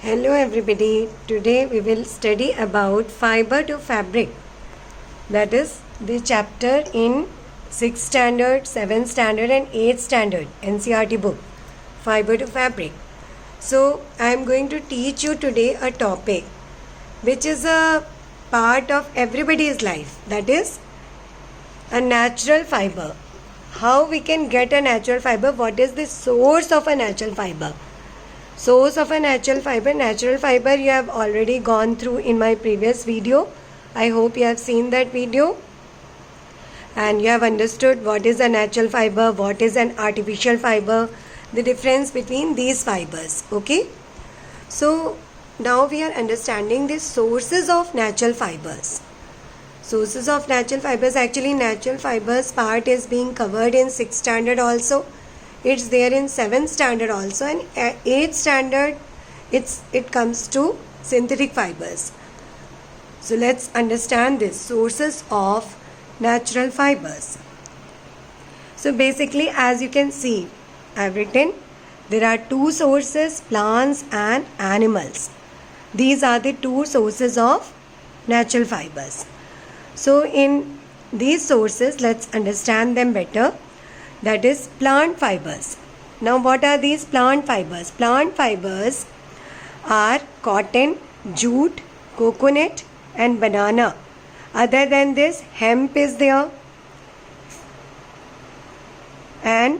Hello everybody. Today we will study about fiber to fabric. That is the chapter in 6th standard, 7th standard and 8th standard NCERT book. Fiber to fabric. So I am going to teach you today a topic which is a part of everybody's life. That is a natural fiber. How we can get a natural fiber? What is the source of a natural fiber? Source of a natural fiber you have already gone through in my previous video. I hope you have seen that video and you have understood what is a natural fiber, what is an artificial fiber, the difference between these fibers. Okay, so now we are understanding the sources of natural fibers. Sources of natural fibers, actually natural fibers part is being covered in 6th standard also. It's there in 7th standard also, and 8th standard it comes to synthetic fibers. So let's understand this sources of natural fibers. So basically, as you can see, I've written there are two sources, plants and animals. These are the two sources of natural fibers. So in these sources, let's understand them better. That is plant fibers. Now what are these plant fibers? Plant fibers are cotton, jute, coconut and banana. Other than this, hemp is there and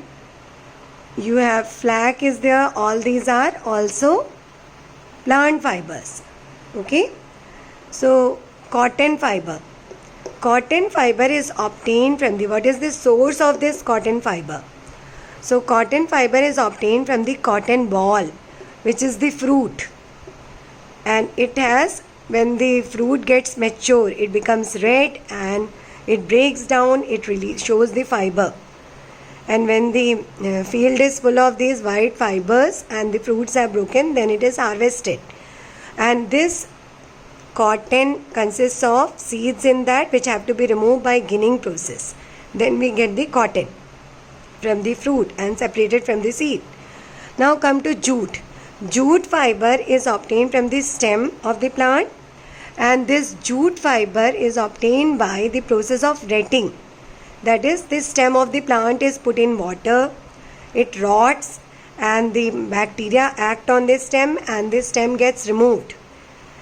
you have flax is there. All these are also plant fibers. Okay, so cotton fiber. Cotton fiber is obtained from the, what is the source of this cotton fiber? So cotton fiber is obtained from the cotton ball, which is the fruit, and it has, when the fruit gets mature, it becomes red and it breaks down, it really shows the fiber. And when the field is full of these white fibers and the fruits are broken, then it is harvested. And this cotton consists of seeds in that which have to be removed by ginning process. Then we get the cotton from the fruit and separated from the seed. Now come to jute. Jute fiber is obtained from the stem of the plant, and this jute fiber is obtained by the process of retting. That is, the stem of the plant is put in water, it rots and the bacteria act on the stem and the stem gets removed.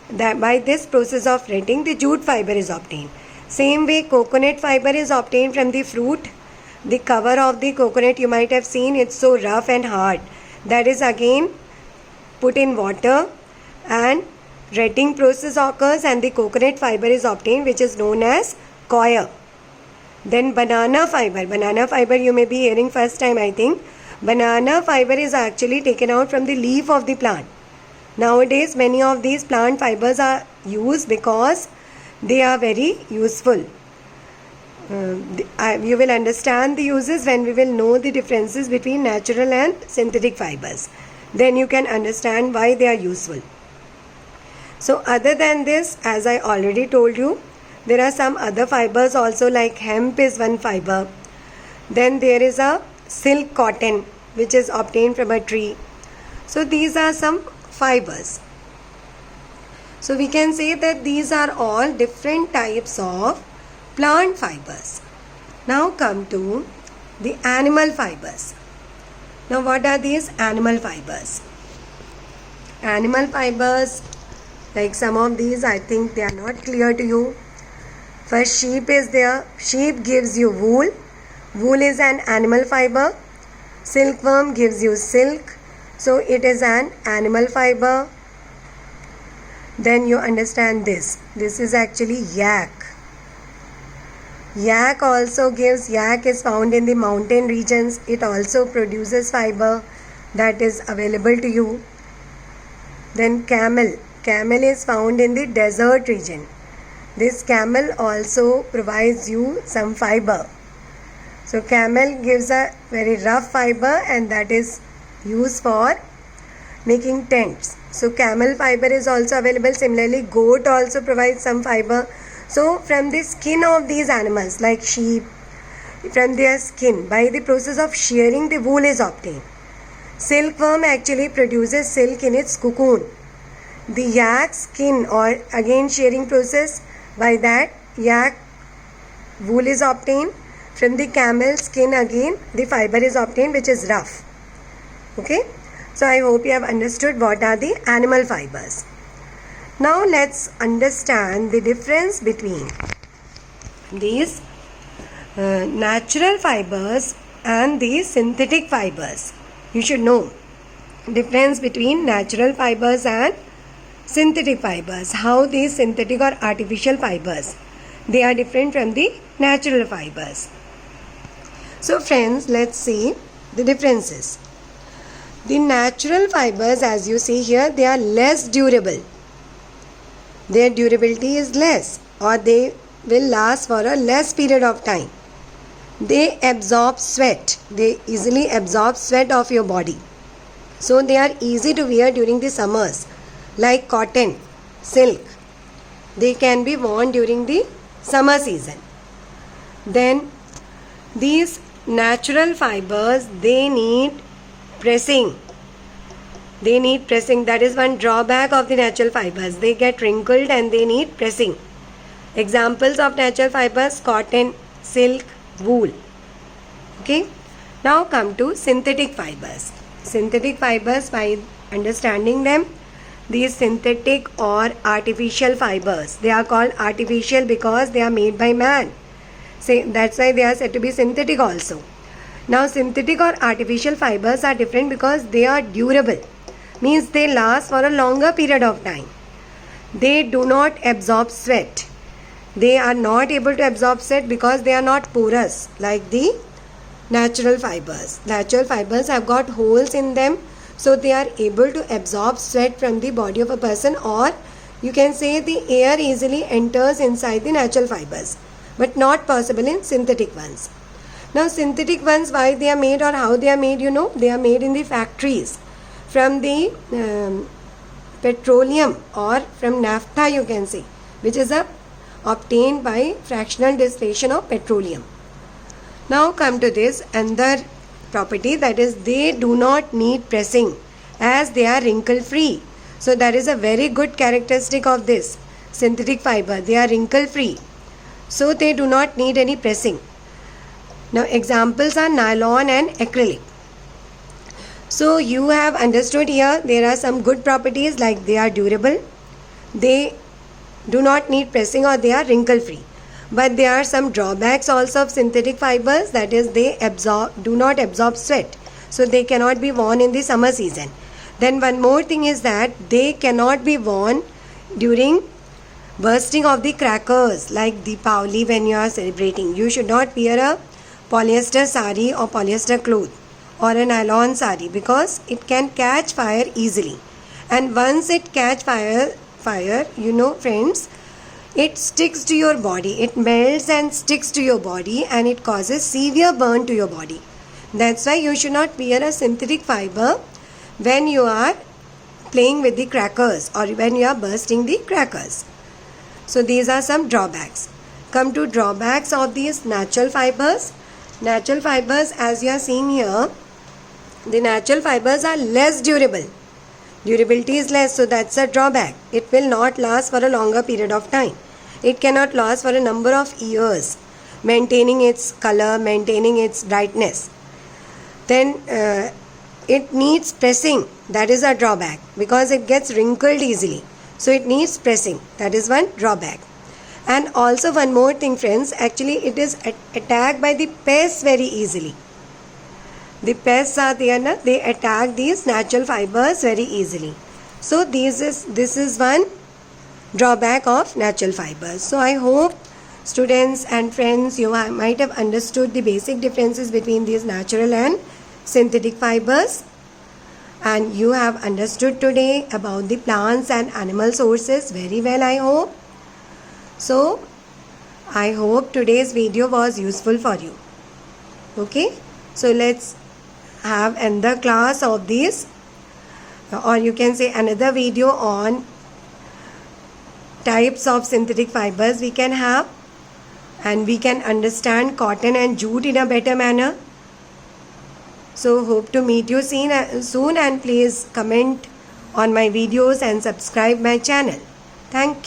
That by this process of retting, the jute fiber is obtained. Same way, coconut fiber is obtained from the fruit. The cover of the coconut, you might have seen, it's so rough and hard. That is again put in water and retting process occurs and the coconut fiber is obtained, which is known as coir. Then banana fiber you may be hearing first time, I think. Banana fiber is actually taken out from the leaf of the plant. Nowadays, many of these plant fibers are used because they are very useful. You will understand the uses when we will know the differences between natural and synthetic fibers. Then you can understand why they are useful. So other than this, as I already told you, there are some other fibers also, like hemp is one fiber. Then there is a silk cotton which is obtained from a tree. So these are some fibers. So we can say that these are all different types of plant fibers. Now come to the animal fibers. Now what are these animal fibers? Animal fibers, like some of these, I think they are not clear to you. First, sheep is there. Sheep gives you wool. Wool is an animal fiber. Silkworm gives you silk. So it is an animal fiber. Then you understand this. This is actually yak. Yak also gives, yak is found in the mountain regions. It also produces fiber that is available to you. Then camel. Camel is found in the desert region. This camel also provides you some fiber. So camel gives a very rough fiber and that is used for making tents. So camel fiber is also available. Similarly, goat also provides some fiber. So from the skin of these animals like sheep, from their skin, by the process of shearing, the wool is obtained. Silkworm actually produces silk in its cocoon. the yak skin, or again shearing process. By that yak wool is obtained. From the camel skin again the fiber is obtained, which is rough. Okay, so I hope you have understood what are the animal fibers. Now let's understand the difference between these natural fibers and the synthetic fibers. You should know difference between natural fibers and synthetic fibers, how these synthetic or artificial fibers, they are different from the natural fibers. So friends, let's see the differences. The natural fibers, as you see here, they are less durable. Their durability is less, or they will last for a less period of time. They absorb sweat. They easily absorb sweat of your body. So they are easy to wear during the summers, like cotton, silk. They can be worn during the summer season. Then these natural fibers, they need pressing. They need pressing. That is one drawback of the natural fibers. They get wrinkled and they need pressing. Examples of natural fibers: cotton, silk, wool. Okay. Now come to synthetic fibers. Synthetic fibers, by understanding them, these synthetic or artificial fibers, they are called artificial because they are made by man. That's why they are said to be synthetic also. Now synthetic or artificial fibers are different because they are durable, means they last for a longer period of time. They do not absorb sweat. They are not able to absorb sweat because they are not porous like the natural fibers. Natural fibers have got holes in them, so they are able to absorb sweat from the body of a person, or you can say the air easily enters inside the natural fibers, but not possible in synthetic ones. Now synthetic ones, why they are made or how they are made, you know, they are made in the factories from the petroleum or from naphtha, you can say, which is obtained by fractional distillation of petroleum. Now come to this another property, that is they do not need pressing as they are wrinkle free. So that is a very good characteristic of this synthetic fiber. They are wrinkle free, so they do not need any pressing. Now examples are nylon and acrylic. So you have understood here there are some good properties, like they are durable, they do not need pressing, or they are wrinkle free. But there are some drawbacks also of synthetic fibers, that is they do not absorb sweat, so they cannot be worn in the summer season. Then one more thing is that they cannot be worn during bursting of the crackers, like Deepavali when you are celebrating. You should not wear a polyester sari or polyester cloth or a nylon sari because it can catch fire easily. And once it catch fire, you know friends, it sticks to your body. It melts and sticks to your body and it causes severe burn to your body. That's why you should not wear a synthetic fiber when you are playing with the crackers or when you are bursting the crackers. So these are some drawbacks. Come to drawbacks of these natural fibers. Natural fibers, as you are seeing here, the natural fibers are less durable. Durability is less, so that's a drawback. It will not last for a longer period of time. It cannot last for a number of years, maintaining its color, maintaining its brightness. Then it needs pressing. That is a drawback because it gets wrinkled easily. So it needs pressing. That is one drawback. And also one more thing friends, actually it is attacked by the pests very easily. The pests are there, they attack these natural fibers very easily. So this is one drawback of natural fibers. So I hope students and friends, you might have understood the basic differences between these natural and synthetic fibers. And you have understood today about the plants and animal sources very well, I hope. So I hope today's video was useful for you. Okay, so let's have another class of these, or you can say another video on types of synthetic fibers we can have, and we can understand cotton and jute in a better manner. So hope to meet you soon, and please comment on my videos and subscribe my channel. Thank you.